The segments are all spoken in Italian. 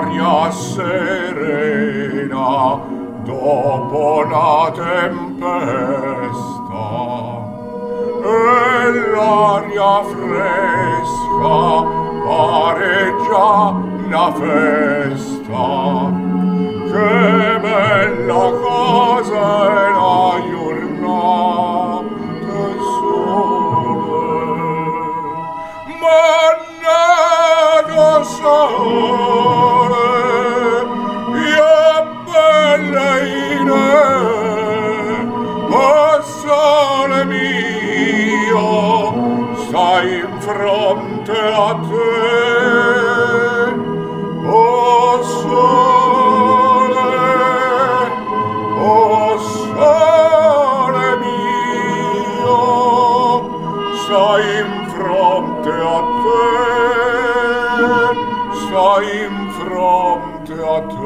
l'aria serena dopo la tempesta e l'aria fresca pareggia la festa. Che bella cosa è la giornata sole, mannato sole, io belleine, oh sole mio, stai in fronte a te, oh sole, oh sole mio, stai in fronte a te, stai in fronte a te.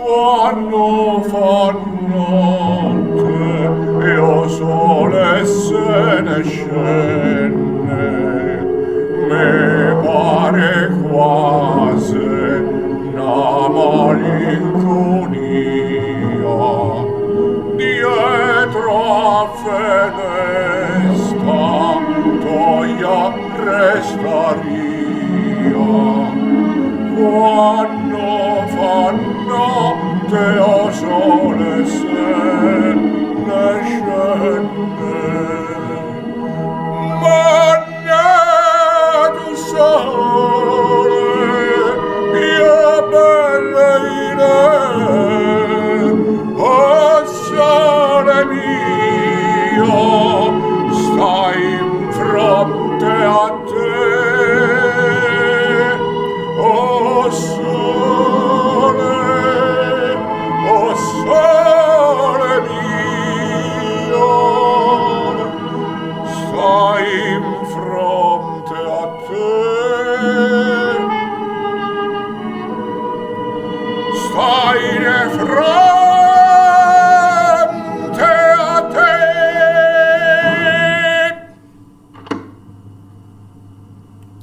Quando fa notte e lo sole se ne scende, mi pare quasi una malinconia dietro a finestra toia restaria. Quando fa notte o sole se ne scende, magnato sole, mia belleine, oh sole mio, stai in fronte a te. Oh sole mio, stai in fronte